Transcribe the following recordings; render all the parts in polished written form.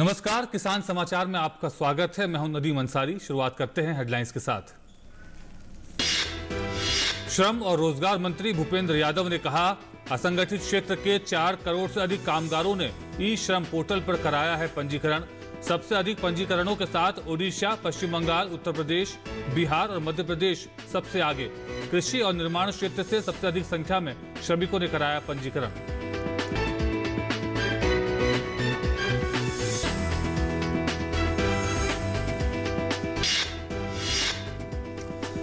नमस्कार, किसान समाचार में आपका स्वागत है। मैं हूं नदीम अंसारी। शुरुआत करते हैं हेडलाइंस के साथ। श्रम और रोजगार मंत्री भूपेंद्र यादव ने कहा, असंगठित क्षेत्र के 4 करोड़ से अधिक कामगारों ने ई श्रम पोर्टल पर कराया है पंजीकरण। सबसे अधिक पंजीकरणों के साथ ओडिशा, पश्चिम बंगाल, उत्तर प्रदेश, बिहार और मध्य प्रदेश सबसे आगे। कृषि और निर्माण क्षेत्र से सबसे अधिक संख्या में श्रमिकों ने कराया पंजीकरण।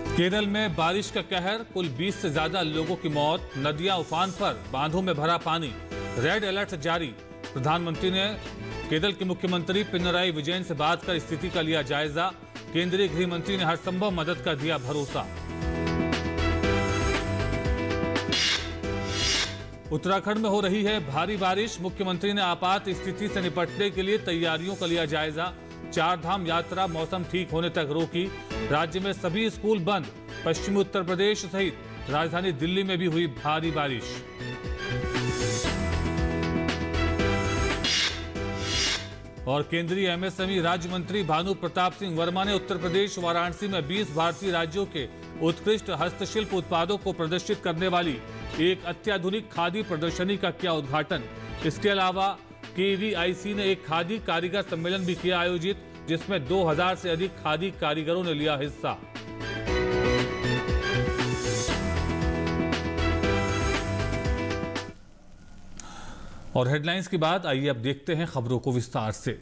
केरल में बारिश का कहर, कुल 20 से ज्यादा लोगों की मौत। नदियां उफान पर, बांधों में भरा पानी। रेड अलर्ट जारी। प्रधानमंत्री ने केरल के मुख्यमंत्री पिनराई विजयन से बात कर स्थिति का लिया जायजा। केंद्रीय गृह मंत्री ने हर संभव मदद का दिया भरोसा। उत्तराखंड में हो रही है भारी बारिश। मुख्यमंत्री ने आपात स्थिति से निपटने के लिए तैयारियों का लिया जायजा। 4 धाम यात्रा मौसम ठीक होने तक रोकी। राज्य में सभी स्कूल बंद। पश्चिमी उत्तर प्रदेश सहित राजधानी दिल्ली में भी हुई भारी बारिश। और केंद्रीय एमएसएमई राज्य मंत्री भानु प्रताप सिंह वर्मा ने उत्तर प्रदेश वाराणसी में 20 भारतीय राज्यों के उत्कृष्ट हस्तशिल्प उत्पादों को प्रदर्शित करने वाली एक अत्याधुनिक खादी प्रदर्शनी का किया उद्घाटन। इसके अलावा केवीआईसी ने एक खादी कारीगर सम्मेलन भी किया आयोजित, जिसमें 2000 से अधिक खादी कारीगरों ने लिया हिस्सा। और हेडलाइंस के बाद आइए अब देखते हैं खबरों को विस्तार से।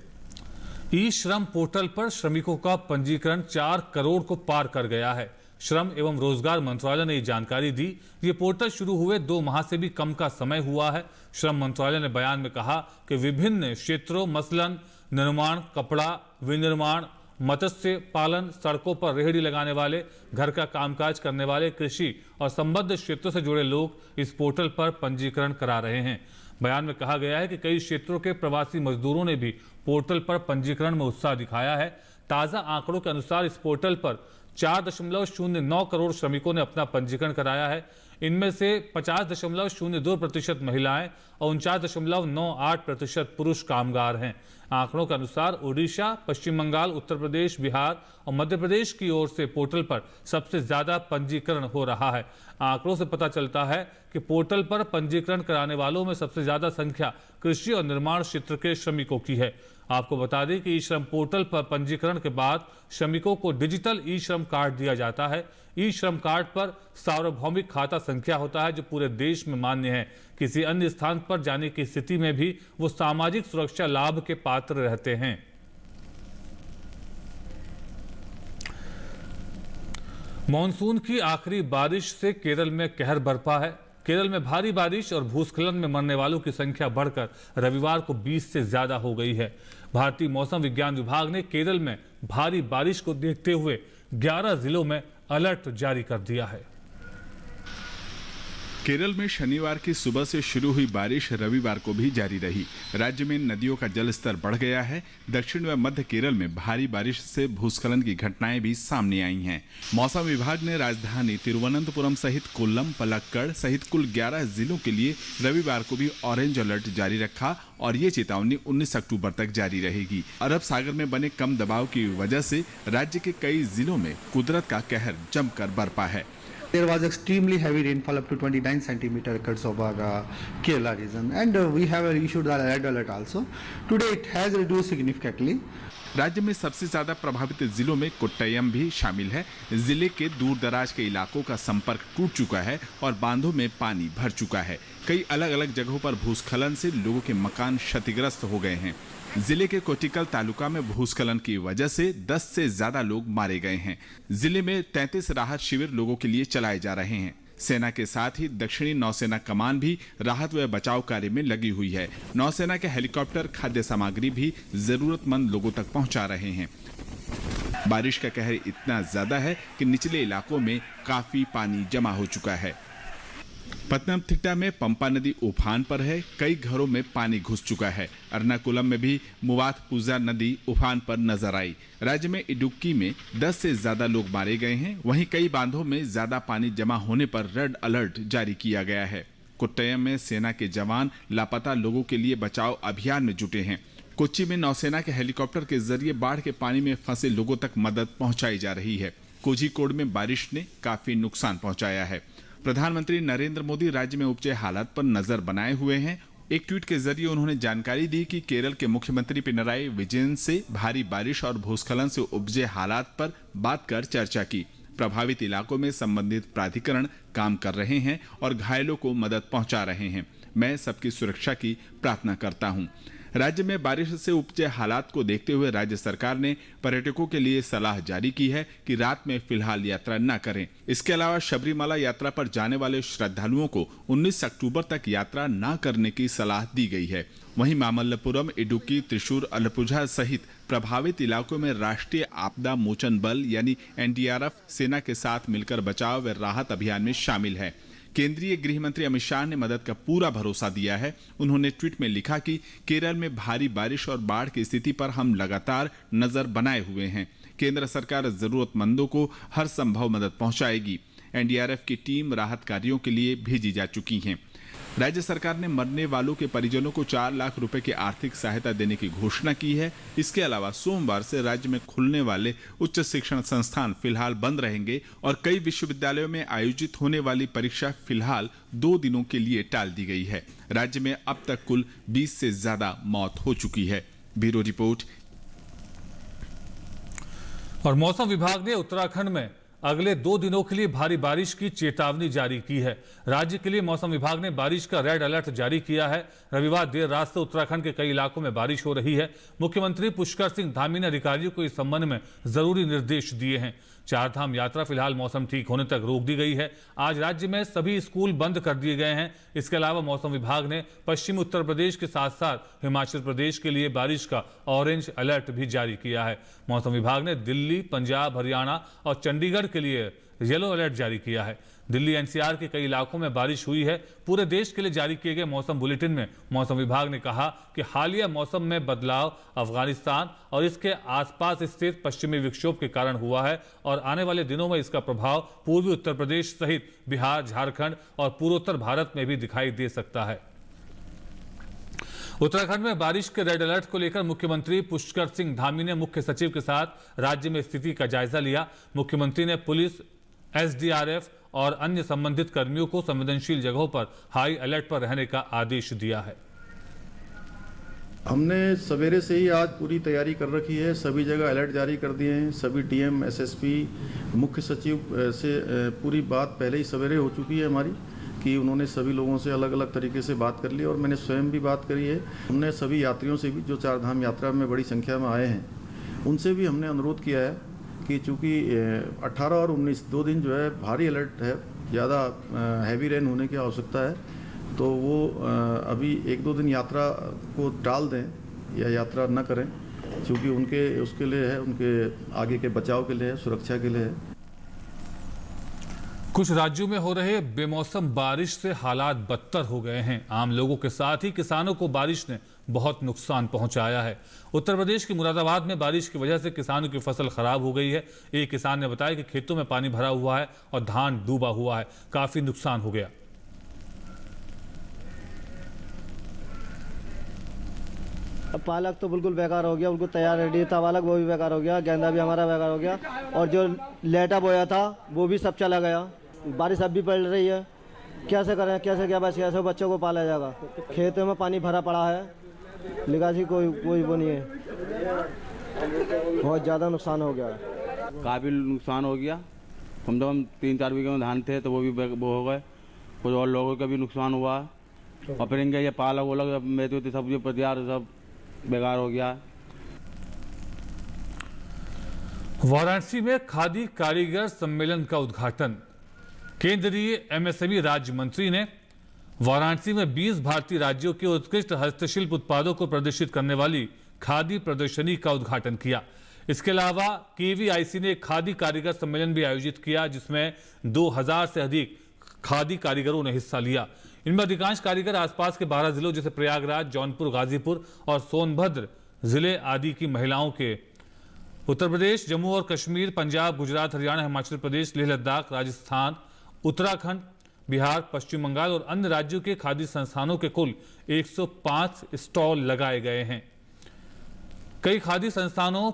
ई श्रम पोर्टल पर श्रमिकों का पंजीकरण 4 करोड़ को पार कर गया है। श्रम एवं रोजगार मंत्रालय ने ये जानकारी दी। ये पोर्टल शुरू हुए 2 माह से भी कम का समय हुआ है। श्रम मंत्रालय ने बयान में कहा कि विभिन्न क्षेत्रों मसलन निर्माण, कपड़ा, विनिर्माण, मत्स्य पालन, सड़कों पर रेहड़ी लगाने वाले, घर का कामकाज करने वाले, कृषि और संबद्ध क्षेत्रों से जुड़े लोग इस पोर्टल पर पंजीकरण करा रहे हैं। बयान में कहा गया है कि कई क्षेत्रों के प्रवासी मजदूरों ने भी पोर्टल पर पंजीकरण में उत्साह दिखाया है। ताजा आंकड़ों के अनुसार इस पोर्टल पर 4.09 करोड़ श्रमिकों ने अपना पंजीकरण कराया है। इनमें से 50.02% महिलाएं और 49.98% पुरुष कामगार हैं। आंकड़ों के अनुसार ओडिशा, पश्चिम बंगाल, उत्तर प्रदेश, बिहार और मध्य प्रदेश की ओर से पोर्टल पर सबसे ज्यादा पंजीकरण हो रहा है। आंकड़ों से पता चलता है कि पोर्टल पर पंजीकरण कराने वालों में सबसे ज्यादा संख्या कृषि और निर्माण क्षेत्र के श्रमिकों की है। आपको बता दें कि ई श्रम पोर्टल पर पंजीकरण के बाद श्रमिकों को डिजिटल ई श्रम कार्ड दिया जाता है। ई श्रम कार्ड पर सार्वभौमिक खाता संख्या होता है, जो पूरे देश में मान्य है। किसी अन्य स्थान पर जाने की स्थिति में भी वो सामाजिक सुरक्षा लाभ के पात्र रहते हैं। मॉनसून की आखिरी बारिश से केरल में कहर बरपा है। केरल में भारी बारिश और भूस्खलन में मरने वालों की संख्या बढ़कर रविवार को 20 से ज्यादा हो गई है। भारतीय मौसम विज्ञान विभाग ने केरल में भारी बारिश को देखते हुए 11 जिलों में अलर्ट जारी कर दिया है। केरल में शनिवार की सुबह से शुरू हुई बारिश रविवार को भी जारी रही। राज्य में नदियों का जलस्तर बढ़ गया है। दक्षिण व मध्य केरल में भारी बारिश से भूस्खलन की घटनाएं भी सामने आई हैं। मौसम विभाग ने राजधानी तिरुवनंतपुरम सहित कोल्लम, पलक्कड़ सहित कुल 11 जिलों के लिए रविवार को भी ऑरेंज अलर्ट जारी रखा और ये चेतावनी 19 अक्टूबर तक जारी रहेगी। अरब सागर में बने कम दबाव की वजह से राज्य के कई जिलों में कुदरत का कहर जमकर बरपा है। There was extremely heavy rainfall up to 29 centimeter across over Kerala region, and we have issued the red alert also. Today it has reduced significantly. राज्य में सबसे ज्यादा प्रभावित जिलों में कोट्टयम भी शामिल है। जिले के दूर दराज के इलाकों का संपर्क टूट चुका है और बांधों में पानी भर चुका है। कई अलग अलग जगहों पर भूस्खलन से लोगों के मकान क्षतिग्रस्त हो गए हैं। जिले के कोटिकल तालुका में भूस्खलन की वजह से 10 से ज्यादा लोग मारे गए हैं। जिले में 33 राहत शिविर लोगों के लिए चलाए जा रहे हैं। सेना के साथ ही दक्षिणी नौसेना कमान भी राहत व बचाव कार्य में लगी हुई है। नौसेना के हेलीकॉप्टर खाद्य सामग्री भी जरूरतमंद लोगों तक पहुंचा रहे हैं। बारिश का कहर इतना ज्यादा है कि निचले इलाकों में काफी पानी जमा हो चुका है। पतनमथिट्टा में पंपा नदी उफान पर है। कई घरों में पानी घुस चुका है। एर्नाकुलम में भी मुवातुपुझा नदी उफान पर नजर आई। राज्य में इडुक्की में 10 से ज्यादा लोग मारे गए हैं। वहीं कई बांधों में ज्यादा पानी जमा होने पर रेड अलर्ट जारी किया गया है। कोट्टयम में सेना के जवान लापता लोगों के लिए बचाव अभियान में जुटे हैं। कोच्चि में नौसेना के हेलीकॉप्टर के जरिए बाढ़ के पानी में फंसे लोगों तक मदद पहुंचाई जा रही है। कोझिकोड में बारिश ने काफी नुकसान पहुंचाया है। प्रधानमंत्री नरेंद्र मोदी राज्य में उपजे हालात पर नजर बनाए हुए हैं। एक ट्वीट के जरिए उन्होंने जानकारी दी कि केरल के मुख्यमंत्री पिनराई विजयन से भारी बारिश और भूस्खलन से उपजे हालात पर बात कर चर्चा की। प्रभावित इलाकों में संबंधित प्राधिकरण काम कर रहे हैं और घायलों को मदद पहुंचा रहे हैं। मैं सबकी सुरक्षा की प्रार्थना करता हूं। राज्य में बारिश से उपजे हालात को देखते हुए राज्य सरकार ने पर्यटकों के लिए सलाह जारी की है कि रात में फिलहाल यात्रा न करें। इसके अलावा शबरीमला यात्रा पर जाने वाले श्रद्धालुओं को 19 अक्टूबर तक यात्रा न करने की सलाह दी गई है। वहीं मामल्लपुरम, इडुक्की, त्रिशूर, अलपुझा सहित प्रभावित इलाकों में राष्ट्रीय आपदा मोचन बल यानी एनडीआरएफ सेना के साथ मिलकर बचाव व राहत अभियान में शामिल है। केंद्रीय गृह मंत्री अमित शाह ने मदद का पूरा भरोसा दिया है। उन्होंने ट्वीट में लिखा कि केरल में भारी बारिश और बाढ़ की स्थिति पर हम लगातार नजर बनाए हुए हैं। केंद्र सरकार जरूरतमंदों को हर संभव मदद पहुंचाएगी। एनडीआरएफ की टीम राहत कार्यों के लिए भेजी जा चुकी है। राज्य सरकार ने मरने वालों के परिजनों को 4 लाख रुपए की आर्थिक सहायता देने की घोषणा की है। इसके अलावा सोमवार से राज्य में खुलने वाले उच्च शिक्षण संस्थान फिलहाल बंद रहेंगे और कई विश्वविद्यालयों में आयोजित होने वाली परीक्षा फिलहाल 2 दिनों के लिए टाल दी गई है। राज्य में अब तक कुल 20 से ज्यादा मौत हो चुकी है। Bureau report. और मौसम विभाग ने उत्तराखंड में अगले 2 दिनों के लिए भारी बारिश की चेतावनी जारी की है। राज्य के लिए मौसम विभाग ने बारिश का रेड अलर्ट जारी किया है। रविवार देर रात से उत्तराखंड के कई इलाकों में बारिश हो रही है। मुख्यमंत्री पुष्कर सिंह धामी ने अधिकारियों को इस संबंध में जरूरी निर्देश दिए हैं। 4 धाम यात्रा फिलहाल मौसम ठीक होने तक रोक दी गई है। आज राज्य में सभी स्कूल बंद कर दिए गए हैं। इसके अलावा मौसम विभाग ने पश्चिमी उत्तर प्रदेश के साथ साथ हिमाचल प्रदेश के लिए बारिश का ऑरेंज अलर्ट भी जारी किया है। मौसम विभाग ने दिल्ली, पंजाब, हरियाणा और चंडीगढ़ के लिए येलो अलर्ट जारी किया है। दिल्ली एनसीआर के कई इलाकों में बारिश हुई है। पूरे देश के लिए जारी किए गए मौसम बुलेटिन में मौसम विभाग ने कहा कि हालिया मौसम में बदलाव अफगानिस्तान और इसके आसपास स्थित पश्चिमी विक्षोभ के कारण हुआ है और आने वाले दिनों में इसका प्रभाव पूर्वी उत्तर प्रदेश सहित बिहार, झारखंड और पूर्वोत्तर भारत में भी दिखाई दे सकता है। उत्तराखंड में बारिश के रेड अलर्ट को लेकर मुख्यमंत्री पुष्कर सिंह धामी ने मुख्य सचिव के साथ राज्य में स्थिति का जायजा लिया। मुख्यमंत्री ने पुलिस, एसडीआरएफ और अन्य संबंधित कर्मियों को संवेदनशील जगहों पर हाई अलर्ट पर रहने का आदेश दिया है। हमने सवेरे से ही आज पूरी तैयारी कर रखी है। सभी जगह अलर्ट जारी कर दिए हैं। सभी डीएम, एसएसपी, मुख्य सचिव से पूरी बात पहले ही सवेरे हो चुकी है हमारी कि उन्होंने सभी लोगों से अलग अलग तरीके से बात कर ली और मैंने स्वयं भी बात करी है। हमने सभी यात्रियों से भी जो 4 धाम यात्रा में बड़ी संख्या में आए हैं उनसे भी हमने अनुरोध किया है कि चूँकि 18 और 19 2 दिन जो है भारी अलर्ट है, ज़्यादा हैवी रेन होने की आवश्यकता है, तो वो अभी 1-2 दिन यात्रा को टाल दें या यात्रा न करें, क्योंकि उनके उसके लिए है, उनके आगे के बचाव के लिए है, सुरक्षा के लिए है। कुछ राज्यों में हो रहे बेमौसम बारिश से हालात बदतर हो गए हैं। आम लोगों के साथ ही किसानों को बारिश ने बहुत नुकसान पहुंचाया है। उत्तर प्रदेश के मुरादाबाद में बारिश की वजह से किसानों की फसल खराब हो गई है। एक किसान ने बताया कि खेतों में पानी भरा हुआ है और धान डूबा हुआ है, काफी नुकसान हो गया। पालक तो बिल्कुल बेकार हो गया, बिल्कुल तैयार रेडी था पालक, वो भी बेकार हो गया। गेंदा भी हमारा बेकार हो गया और जो लेटा बोया था वो भी सब चला गया। बारिश अब भी पड़ रही है, कैसे करें, कैसे क्या बस कैसे बच्चों को पाला जाएगा। खेतों में पानी भरा पड़ा है, निकासी कोई वो नहीं है। बहुत ज़्यादा नुकसान हो गया, काफ़ी नुकसान हो गया। कम से कम 3-4 बीघे में धान थे तो वो भी वो हो गए। कुछ और लोगों का भी नुकसान हुआ और फिर इनके ये पालक वोलक मेथी सब ये पतियार सब बेकार हो गया। वाराणसी में खादी कारीगर सम्मेलन का उद्घाटन। केंद्रीय एमएसएमई राज्य मंत्री ने वाराणसी में 20 भारतीय राज्यों के उत्कृष्ट हस्तशिल्प उत्पादों को प्रदर्शित करने वाली खादी प्रदर्शनी का उद्घाटन किया। इसके अलावा केवीआईसी ने खादी कारीगर सम्मेलन भी आयोजित किया, जिसमें 2000 से अधिक खादी कारीगरों ने हिस्सा लिया। इनमें अधिकांश कारीगर आसपास के 12 जिलों जैसे प्रयागराज, जौनपुर, गाजीपुर और सोनभद्र जिले आदि की महिलाओं के उत्तर प्रदेश, जम्मू और कश्मीर, पंजाब, गुजरात, हरियाणा, हिमाचल प्रदेश, लेह लद्दाख, राजस्थान, उत्तराखंड, बिहार, पश्चिम बंगाल और अन्य राज्यों के खादी संस्थानों के कुल 105 स्टॉल लगाए गए हैं। कई खादी संस्थानों,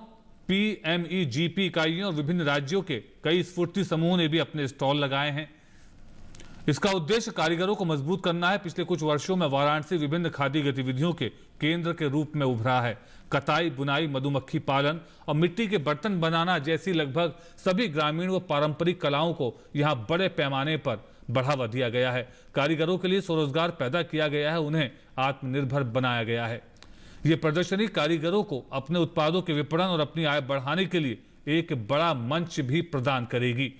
PMEGP इकाइयों और विभिन्न राज्यों के कई स्फूर्ति समूहों ने भी अपने स्टॉल लगाए हैं। इसका उद्देश्य कारीगरों को मजबूत करना है। पिछले कुछ वर्षों में वाराणसी विभिन्न खादी गतिविधियों के केंद्र के रूप में उभरा है। कताई, बुनाई, मधुमक्खी पालन और मिट्टी के बर्तन बनाना जैसी लगभग सभी ग्रामीण व पारंपरिक कलाओं को यहां बड़े पैमाने पर बढ़ावा दिया गया है। कारीगरों के लिए स्वरोजगार पैदा किया गया है, उन्हें आत्मनिर्भर बनाया गया है। ये प्रदर्शनी कारीगरों को अपने उत्पादों के विपणन और अपनी आय बढ़ाने के लिए एक बड़ा मंच भी प्रदान करेगी।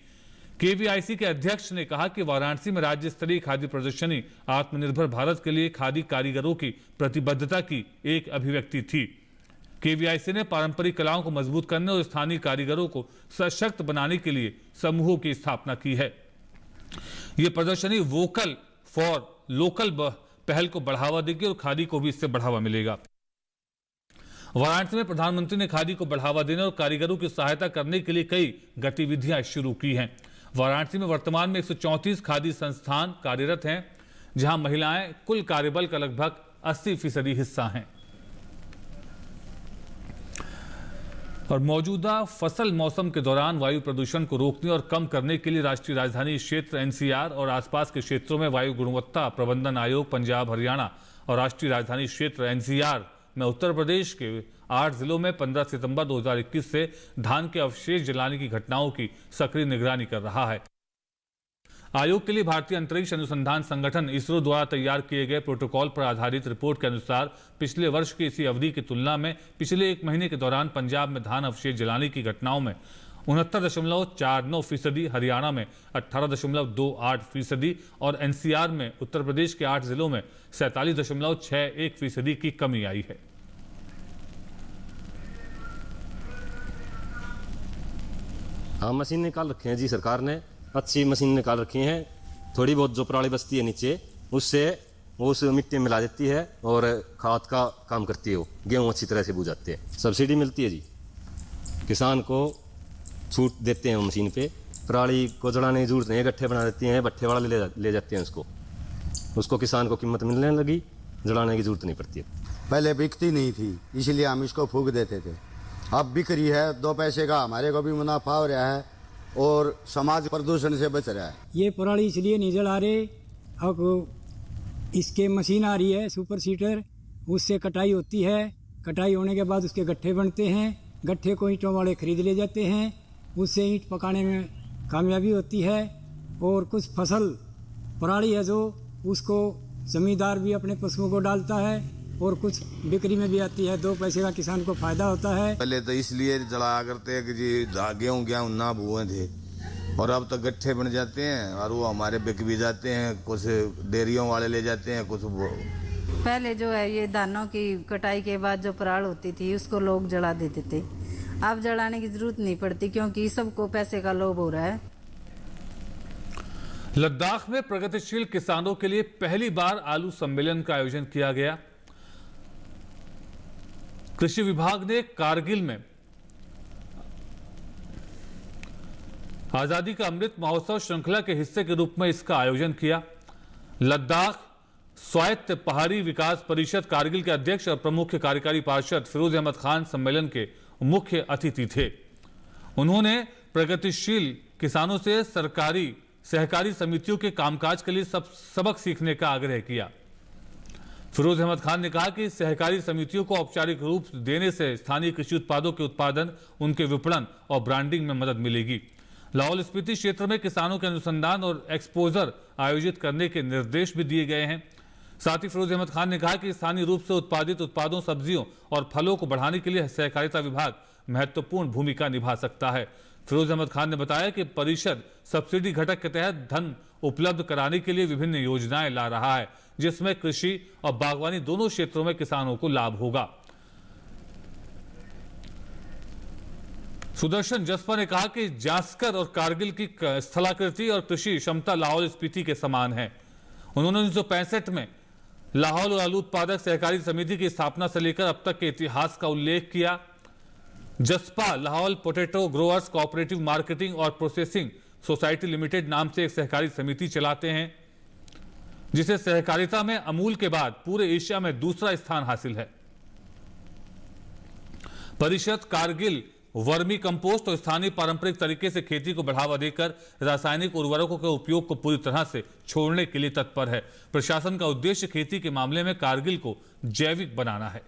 KVIC के अध्यक्ष ने कहा कि वाराणसी में राज्य स्तरीय खादी प्रदर्शनी आत्मनिर्भर भारत के लिए खादी कारीगरों की प्रतिबद्धता की एक अभिव्यक्ति थी। KVIC ने पारंपरिक कलाओं को मजबूत करने और स्थानीय कारीगरों को सशक्त बनाने के लिए समूहों की स्थापना की है। यह प्रदर्शनी वोकल फॉर लोकल पहल को बढ़ावा देगी और खादी को भी इससे बढ़ावा मिलेगा। वाराणसी में प्रधानमंत्री ने खादी को बढ़ावा देने और कारीगरों की सहायता करने के लिए कई गतिविधियां शुरू की हैं। वाराणसी में वर्तमान में 134 खादी संस्थान कार्यरत हैं, जहां महिलाएं कुल कार्यबल का लगभग 80% हिस्सा हैं। और मौजूदा फसल मौसम के दौरान वायु प्रदूषण को रोकने और कम करने के लिए राष्ट्रीय राजधानी क्षेत्र NCR और आसपास के क्षेत्रों में वायु गुणवत्ता प्रबंधन आयोग, पंजाब, हरियाणा और राष्ट्रीय राजधानी क्षेत्र NCR में उत्तर प्रदेश के 8 जिलों में 15 सितंबर 2021 से धान के अवशेष जलाने की घटनाओं की सक्रिय निगरानी कर रहा है। आयोग के लिए भारतीय अंतरिक्ष अनुसंधान संगठन ISRO द्वारा तैयार किए गए प्रोटोकॉल पर आधारित रिपोर्ट के अनुसार पिछले वर्ष की इसी अवधि की तुलना में पिछले एक महीने के दौरान पंजाब में धान अवशेष जलाने की घटनाओं में 69.49%, हरियाणा में 18.28% और NCR में उत्तर प्रदेश के 8 जिलों में 47.61% की कमी आई है। हाँ, मशीन निकाल रखे हैं जी, सरकार ने अच्छी मशीन निकाल रखी हैं। थोड़ी बहुत जो पराली बचती है नीचे, उससे वो उस मिट्टी में मिला देती है और खाद का काम करती है। वो गेहूँ अच्छी तरह से बुझाते हैं। सब्सिडी मिलती है जी, किसान को छूट देते हैं मशीन पे। पराली को जलाने की जरूरत नहीं है, गट्ठे बना देती हैं, भट्ठे वाला ले जाते हैं उसको किसान को कीमत मिलने लगी, जलाने की जरूरत नहीं पड़ती है। पहले बिकती नहीं थी, इसलिए हम इसको फूंक देते थे। अब बिक रही है, 2 पैसे का हमारे को भी मुनाफा हो रहा है और समाज प्रदूषण से बच रहा है। ये पराली इसलिए नहीं जला रहे, अब इसके मशीन आ रही है सुपर सीटर, उससे कटाई होती है। कटाई होने के बाद उसके गट्ठे बनते हैं, गट्ठे को ईंटों वाले खरीद ले जाते हैं, उससे ईंट पकाने में कामयाबी होती है। और कुछ फसल पराली है जो उसको जमींदार भी अपने पशुओं को डालता है और कुछ बिक्री में भी आती है, 2 पैसे का किसान को फायदा होता है। पहले तो इसलिए जलाया करते हैं कि जी गेहूँ ना भूए थे, और अब तो गट्ठे बन जाते हैं और वो हमारे बिक भी जाते हैं, कुछ डेयरियों वाले ले जाते हैं, कुछ पहले जो है ये धानों की कटाई के बाद जो पराल होती थी उसको लोग जला देते थे। अब जलाने की जरूरत नहीं पड़ती क्योंकि सबको पैसे का लोभ हो रहा है। लद्दाख में प्रगतिशील किसानों के लिए पहली बार आलू सम्मेलन का आयोजन किया गया। कृषि विभाग ने कारगिल में आजादी का अमृत महोत्सव श्रृंखला के हिस्से के रूप में इसका आयोजन किया। लद्दाख स्वायत्त पहाड़ी विकास परिषद कारगिल के अध्यक्ष और प्रमुख कार्यकारी पार्षद फिरोज अहमद खान सम्मेलन के मुख्य अतिथि थे। उन्होंने प्रगतिशील किसानों से सरकारी सहकारी समितियों के कामकाज के लिए सबक सीखने का आग्रह किया। फिरोज अहमद खान ने कहा कि सहकारी समितियों को औपचारिक रूप देने से स्थानीय कृषि उत्पादों के उत्पादन, उनके विपणन और ब्रांडिंग में मदद मिलेगी। लाहौल स्पीति क्षेत्र में किसानों के अनुसंधान और एक्सपोजर आयोजित करने के निर्देश भी दिए गए हैं। साथ ही फिरोज अहमद खान ने कहा कि स्थानीय रूप से उत्पादित उत्पादों, सब्जियों और फलों को बढ़ाने के लिए सहकारिता विभाग महत्वपूर्ण भूमिका निभा सकता है। फिरोज अहमद खान ने बताया कि परिषद सब्सिडी घटक के तहत धन उपलब्ध कराने के लिए विभिन्न योजनाएं ला रहा है, जिसमें कृषि और बागवानी दोनों क्षेत्रों में किसानों को लाभ होगा। सुदर्शन जसपा ने कहा कि जास्कर और कारगिल की स्थलाकृति और कृषि क्षमता लाहौल स्पीति के समान है। उन्होंने 1965 में लाहौल आलू उत्पादक सहकारी समिति की स्थापना से लेकर अब तक के इतिहास का उल्लेख किया। Jaspa Lahaul potato growers cooperative marketing और प्रोसेसिंग सोसाइटी लिमिटेड नाम से एक सहकारी समिति चलाते हैं, जिसे सहकारिता में अमूल के बाद पूरे एशिया में दूसरा स्थान हासिल है। परिषद कारगिल वर्मी कंपोस्ट और स्थानीय पारंपरिक तरीके से खेती को बढ़ावा देकर रासायनिक उर्वरकों के उपयोग को पूरी तरह से छोड़ने के लिए तत्पर है। प्रशासन का उद्देश्य खेती के मामले में कारगिल को जैविक बनाना है।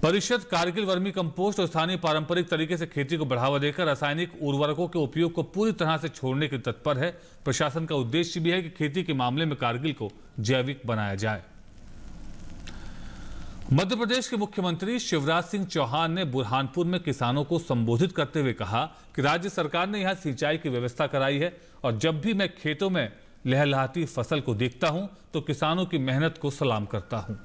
परिषद कारगिल वर्मी कंपोस्ट और स्थानीय पारंपरिक तरीके से खेती को बढ़ावा देकर रासायनिक उर्वरकों के उपयोग को पूरी तरह से छोड़ने के तत्पर है। प्रशासन का उद्देश्य भी है कि खेती के मामले में कारगिल को जैविक बनाया जाए। मध्य प्रदेश के मुख्यमंत्री शिवराज सिंह चौहान ने बुरहानपुर में किसानों को संबोधित करते हुए कहा कि राज्य सरकार ने यहां सिंचाई की व्यवस्था कराई है और जब भी मैं खेतों में लहलहाती फसल को देखता हूं तो किसानों की मेहनत को सलाम करता हूं।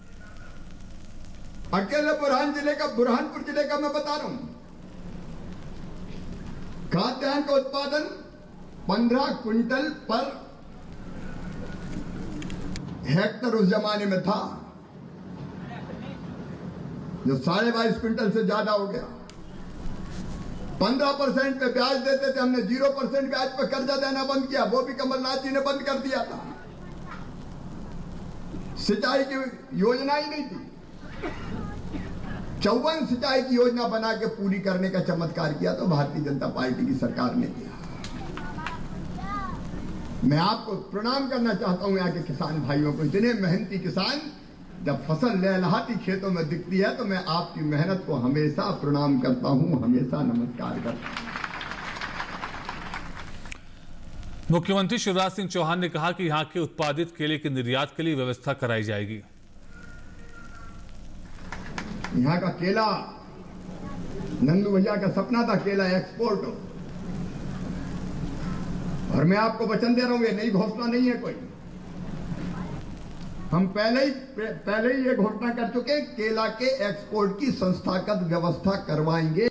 अकेले बुरहानपुर जिले का मैं बता रहा हूं, खाद्यान्न का उत्पादन 15 क्विंटल पर हेक्टर उस जमाने में था, जो 22.5 क्विंटल से ज्यादा हो गया। 15% पे ब्याज देते थे, हमने 0% ब्याज पे कर्जा देना बंद किया, वो भी कमलनाथ जी ने बंद कर दिया था। सिंचाई की योजना ही नहीं थी, 54 सिंचाई की योजना बना के पूरी करने का चमत्कार किया तो भारतीय जनता पार्टी की सरकार ने किया। मैं आपको प्रणाम करना चाहता हूं, यहाँ के किसान भाइयों को। इतने मेहनती किसान, जब फसल लहलहाती खेतों में दिखती है तो मैं आपकी मेहनत को हमेशा प्रणाम करता हूं, हमेशा नमस्कार करता हूं। मुख्यमंत्री शिवराज सिंह चौहान ने कहा कि यहां के उत्पादित केले के निर्यात के लिए व्यवस्था कराई जाएगी। यहाँ का केला, नंदू भैया का सपना था केला एक्सपोर्ट हो, और मैं आपको वचन दे रहा हूं, ये नई घोषणा नहीं है कोई। हम पहले ही ये घोषणा कर चुके, केला के एक्सपोर्ट की संस्थागत व्यवस्था करवाएंगे।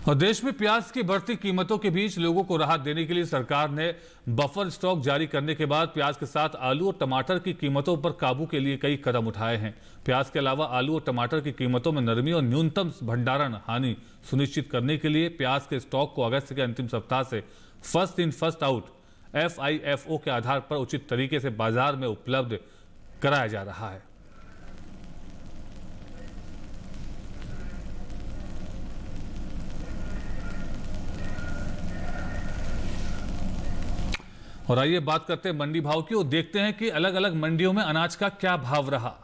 और देश में प्याज की बढ़ती कीमतों के बीच लोगों को राहत देने के लिए सरकार ने बफर स्टॉक जारी करने के बाद प्याज के साथ आलू और टमाटर की कीमतों पर काबू के लिए कई कदम उठाए हैं। प्याज के अलावा आलू और टमाटर की कीमतों में नरमी और न्यूनतम भंडारण हानि सुनिश्चित करने के लिए प्याज के स्टॉक को अगस्त के अंतिम सप्ताह से first in first out FIFO के आधार पर उचित तरीके से बाजार में उपलब्ध कराया जा रहा है। और आइए बात करते हैं मंडी भाव की और देखते हैं कि अलग अलग मंडियों में अनाज का क्या भाव रहा।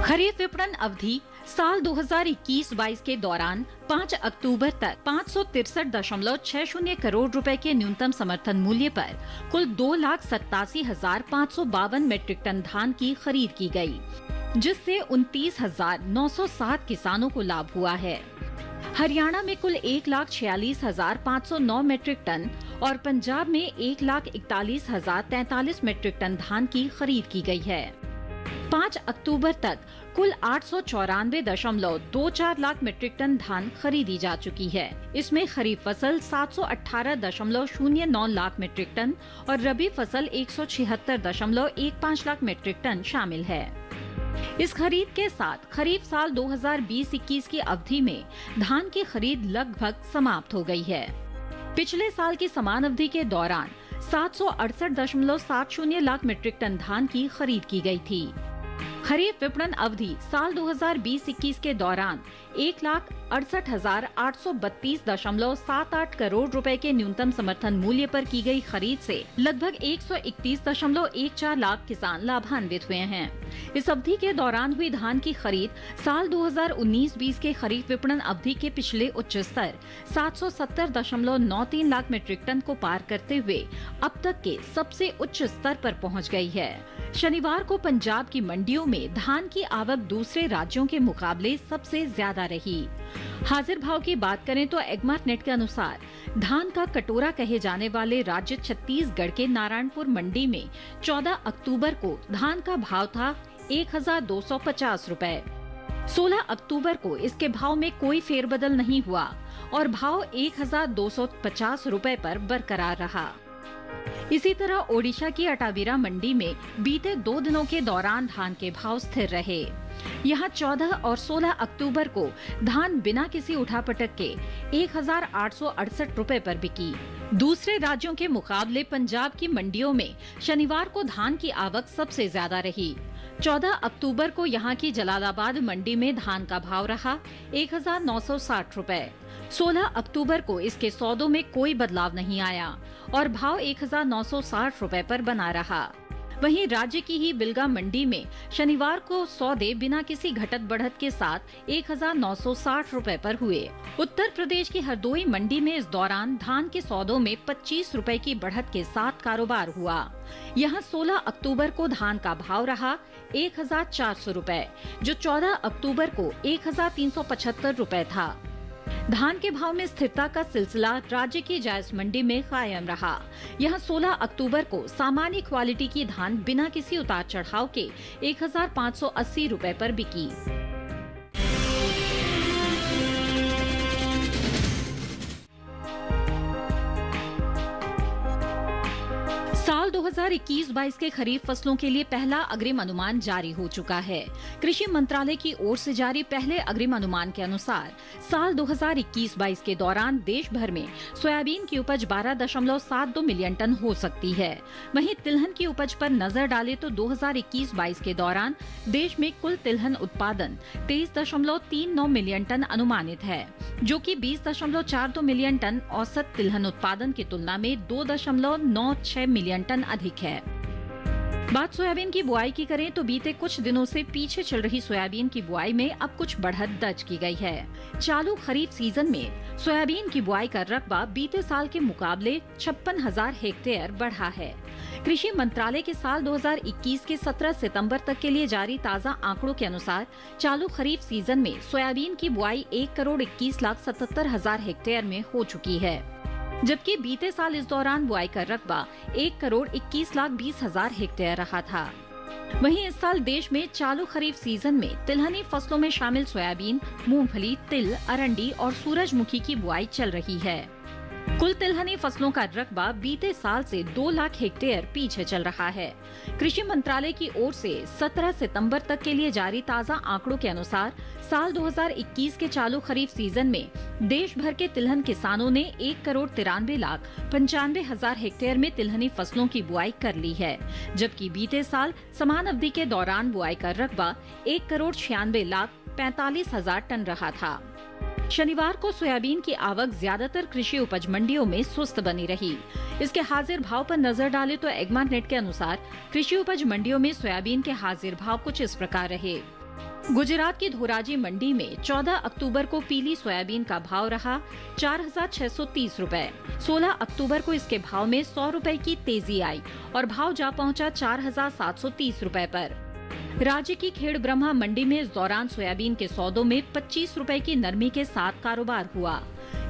खरीफ विपणन अवधि साल 2021-22 के दौरान 5 अक्टूबर तक 563.60 करोड़ रुपए के न्यूनतम समर्थन मूल्य पर कुल 2,87,552 मीट्रिक टन धान की खरीद की गई, जिससे 29,907 किसानों को लाभ हुआ है। हरियाणा में कुल 1,46,509 मीट्रिक टन और पंजाब में 1,41,043 मीट्रिक टन धान की खरीद की गई है। 5 अक्टूबर तक कुल 894.24 लाख मीट्रिक टन धान खरीदी जा चुकी है। इसमें खरीफ फसल 718.09 लाख मीट्रिक टन और रबी फसल 176.15 लाख मीट्रिक टन शामिल है। इस खरीद के साथ खरीफ साल 2020-21 की अवधि में धान की खरीद लगभग समाप्त हो गई है। पिछले साल की समान अवधि के दौरान 768.70 लाख मीट्रिक टन धान की खरीद की गई थी। खरीफ विपणन अवधि साल 2020-21 के दौरान 1,68,832.78 करोड़ रुपए के न्यूनतम समर्थन मूल्य पर की गई खरीद से लगभग 131.14 लाख किसान लाभान्वित हुए हैं। इस अवधि के दौरान हुई धान की खरीद साल 2019-20 के खरीफ विपणन अवधि के पिछले उच्च स्तर 770.93 लाख मीट्रिक टन को पार करते हुए अब तक के सबसे उच्च स्तर पर पहुंच गई है। शनिवार को पंजाब की मंडियों में धान की आवक दूसरे राज्यों के मुकाबले सबसे ज्यादा रही। हाजिर भाव की बात करें तो एगमार्क नेट के अनुसार धान का कटोरा कहे जाने वाले राज्य छत्तीसगढ़ के नारायणपुर मंडी में 14 अक्टूबर को धान का भाव था 1,250 रुपए। 16 अक्टूबर को इसके भाव में कोई फेरबदल नहीं हुआ और भाव 1,250 रुपए पर बरकरार रहा। इसी तरह ओडिशा की अटावीरा मंडी में बीते 2 दिनों के दौरान धान के भाव स्थिर रहे। यहाँ 14 और 16 अक्टूबर को धान बिना किसी उठापटक के 1868 रुपए पर बिकी। दूसरे राज्यों के मुकाबले पंजाब की मंडियों में शनिवार को धान की आवक सबसे ज्यादा रही। 14 अक्टूबर को यहाँ की जलालाबाद मंडी में धान का भाव रहा 1960 रुपए। 16 अक्टूबर को इसके सौदों में कोई बदलाव नहीं आया और भाव 1960 रुपए पर बना रहा। वहीं राज्य की ही बिलगा मंडी में शनिवार को सौदे बिना किसी घटत बढ़त के साथ 1960 रुपए पर हुए। उत्तर प्रदेश की हरदोई मंडी में इस दौरान धान के सौदों में 25 रुपए की बढ़त के साथ कारोबार हुआ। यहां 16 अक्टूबर को धान का भाव रहा 1400 रुपए, जो 14 अक्टूबर को 1375 रुपए था। धान के भाव में स्थिरता का सिलसिला राज्य की जायज मंडी में कायम रहा। यहां 16 अक्टूबर को सामान्य क्वालिटी की धान बिना किसी उतार चढ़ाव के 1580 रुपए पर बिकी। साल 2021-22 के खरीफ फसलों के लिए पहला अग्रिम अनुमान जारी हो चुका है। कृषि मंत्रालय की ओर से जारी पहले अग्रिम अनुमान के अनुसार साल 2021-22 के दौरान देश भर में सोयाबीन की उपज 12.72 मिलियन टन हो सकती है। वहीं तिलहन की उपज पर नजर डालें तो 2021-22 के दौरान देश में कुल तिलहन उत्पादन 23.39 मिलियन टन अनुमानित है, जो कि 20.42 मिलियन टन औसत तिलहन उत्पादन की तुलना में 2.96 मिलियन टन अधिक है। बात सोयाबीन की बुआई की करें तो बीते कुछ दिनों से पीछे चल रही सोयाबीन की बुआई में अब कुछ बढ़त दर्ज की गई है। चालू खरीफ सीजन में सोयाबीन की बुआई का रकबा बीते साल के मुकाबले 56,000 हेक्टेयर बढ़ा है। कृषि मंत्रालय के साल 2021 के 17 सितंबर तक के लिए जारी ताज़ा आंकड़ों के अनुसार चालू खरीफ सीजन में सोयाबीन की बुआई 1,21,77,000 हेक्टेयर में हो चुकी है, जबकि बीते साल इस दौरान बुआई का रकबा 1,21,20,000 हेक्टेयर रहा था। वहीं इस साल देश में चालू खरीफ सीजन में तिलहनी फसलों में शामिल सोयाबीन, मूंगफली, तिल, अरंडी और सूरजमुखी की बुआई चल रही है। कुल तिलहनी फसलों का रकबा बीते साल से 2 लाख हेक्टेयर पीछे चल रहा है। कृषि मंत्रालय की ओर से 17 सितंबर तक के लिए जारी ताज़ा आंकड़ों के अनुसार साल 2021 के चालू खरीफ सीजन में देश भर के तिलहन किसानों ने 1,93,95,000 हेक्टेयर में तिलहनी फसलों की बुआई कर ली है, जबकि बीते साल समान अवधि के दौरान बुआई का रकबा 1,96,45,000 टन रहा था। शनिवार को सोयाबीन की आवक ज्यादातर कृषि उपज मंडियों में सुस्त बनी रही। इसके हाजिर भाव पर नजर डालें तो एग्मानेट के अनुसार कृषि उपज मंडियों में सोयाबीन के हाजिर भाव कुछ इस प्रकार रहे। गुजरात की धोराजी मंडी में 14 अक्टूबर को पीली सोयाबीन का भाव रहा 4,630 रुपए। 16 अक्टूबर को इसके भाव में 100 रुपए की तेजी आई और भाव जा पहुंचा 4,730 रुपए पर। राज्य की खेड़ ब्रह्मा मंडी में इस दौरान सोयाबीन के सौदों में 25 रुपए की नरमी के साथ कारोबार हुआ।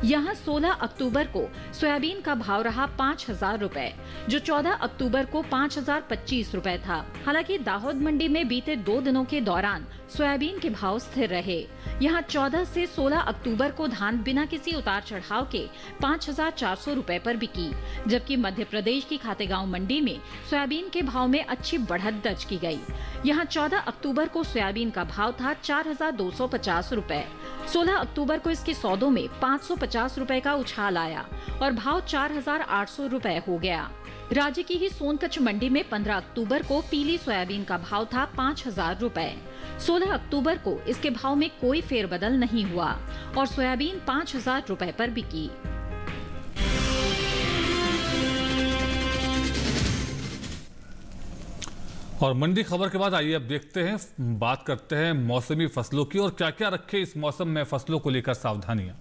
यहाँ 16 अक्टूबर को सोयाबीन का भाव रहा 5,000 रुपए, जो 14 अक्टूबर को 5,025 रुपए था। हालांकि दाहोद मंडी में बीते 2 दिनों के दौरान सोयाबीन के भाव स्थिर रहे। यहाँ 14 से 16 अक्टूबर को धान बिना किसी उतार चढ़ाव के 5,400 रुपए पर बिकी, जबकि मध्य प्रदेश की खातेगांव मंडी में सोयाबीन के भाव में अच्छी बढ़त दर्ज की गई। यहाँ 14 अक्टूबर को सोयाबीन का भाव था 4,250 रुपए। 16 अक्टूबर को इसके सौदों में 550 रुपए का उछाल आया और भाव 4,800 रुपए हो गया। राज्य की ही सोनकच्छ मंडी में 15 अक्टूबर को पीली सोयाबीन का भाव था 5,000 रुपए। 16 अक्टूबर को इसके भाव में कोई फेरबदल नहीं हुआ और सोयाबीन 5,000 रुपए पर बिकी। और मंडी खबर के बाद आइए अब देखते हैं, बात करते हैं मौसमी फसलों की और क्या क्या रखे इस मौसम में फसलों को लेकर सावधानियां।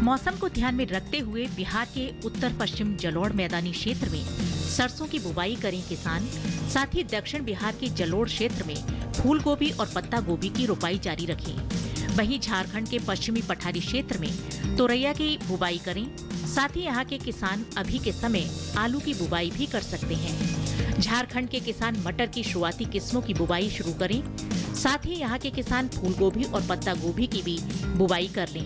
मौसम को ध्यान में रखते हुए बिहार के उत्तर पश्चिम जलोढ़ मैदानी क्षेत्र में सरसों की बुवाई करें किसान। साथ ही दक्षिण बिहार के जलोढ़ क्षेत्र में फूल गोभी और पत्ता गोभी की रोपाई जारी रखें। वहीं झारखंड के पश्चिमी पठारी क्षेत्र में तोरैया की बुवाई करें। साथ ही यहाँ के किसान अभी के समय आलू की बुवाई भी कर सकते हैं। झारखंड के किसान मटर की शुरुआती किस्मों की बुवाई शुरू करें। साथ ही यहाँ के किसान फूल गोभी और पत्ता गोभी की भी बुवाई कर लें।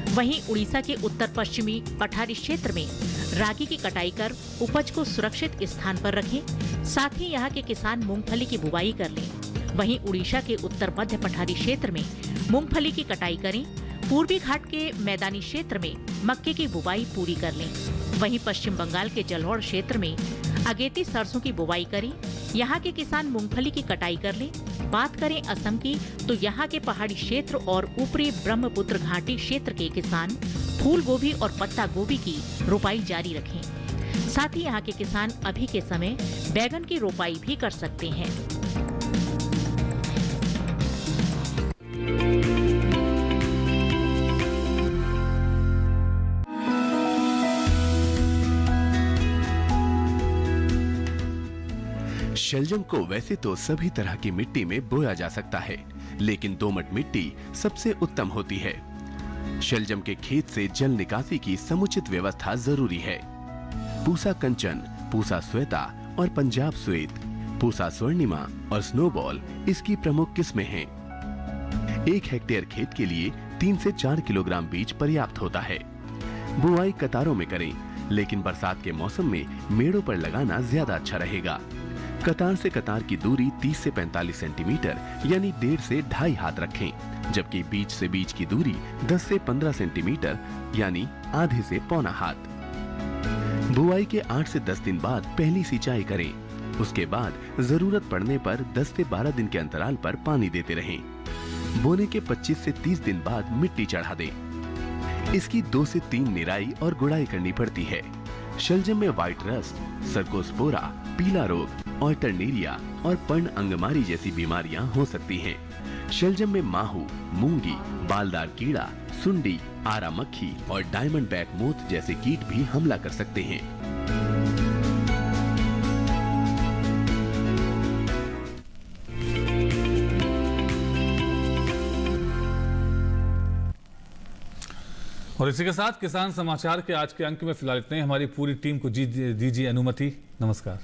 वहीं उड़ीसा के उत्तर पश्चिमी पठारी क्षेत्र में रागी की कटाई कर उपज को सुरक्षित स्थान पर रखें। साथ ही यहाँ के किसान मूंगफली की बुवाई कर लें। वहीं उड़ीसा के उत्तर मध्य पठारी क्षेत्र में मूंगफली की कटाई करें। पूर्वी घाट के मैदानी क्षेत्र में मक्के की बुवाई पूरी कर लें। वहीं पश्चिम बंगाल के जलोढ़ क्षेत्र में अगेती सरसों की बुवाई करें। यहाँ के किसान मूंगफली की कटाई कर लें। बात करें असम की, तो यहाँ के पहाड़ी क्षेत्र और ऊपरी ब्रह्मपुत्र घाटी क्षेत्र के किसान फूल गोभी और पत्ता गोभी की रोपाई जारी रखें। साथ ही यहाँ के किसान अभी के समय बैगन की रोपाई भी कर सकते हैं। शलजम को वैसे तो सभी तरह की मिट्टी में बोया जा सकता है, लेकिन दोमट मिट्टी सबसे उत्तम होती है। शलजम के खेत से जल निकासी की समुचित व्यवस्था जरूरी है। पूसा कंचन, पूसा श्वेता और पंजाब श्वेत, पूसा स्वर्णिमा और स्नोबॉल इसकी प्रमुख किस्में हैं। 1 हेक्टेयर खेत के लिए 3 से 4 किलोग्राम बीज पर्याप्त होता है। बुआई कतारों में करें, लेकिन बरसात के मौसम में मेड़ों पर लगाना ज्यादा अच्छा रहेगा। कतार से कतार की दूरी 30 से 45 सेंटीमीटर यानी 1.5 से 2.5 हाथ रखें, जबकि बीज से बीज की दूरी 10 से 15 सेंटीमीटर यानी आधे से पौना हाथ। बुआई के 8 से 10 दिन बाद पहली सिंचाई करें। उसके बाद जरूरत पड़ने पर 10 से 12 दिन के अंतराल पर पानी देते रहें। बोने के 25 से 30 दिन बाद मिट्टी चढ़ा दें। इसकी 2 से 3 निराई और गुड़ाई करनी पड़ती है। शलजम में व्हाइट रस्ट, सर्कोस्पोरा, पीला रोग, ऑल्टरनेरिया और पर्ण अंगमारी जैसी बीमारियां हो सकती हैं। शलजम में माहू, मूंगी, बालदार कीड़ा, सुंडी, आरा मक्खी और डायमंड बैक मोथ जैसे कीट भी हमला कर सकते हैं। और इसी के साथ किसान समाचार के आज के अंक में फिलहाल इतने ही। हमारी पूरी टीम को दीजिए अनुमति। नमस्कार।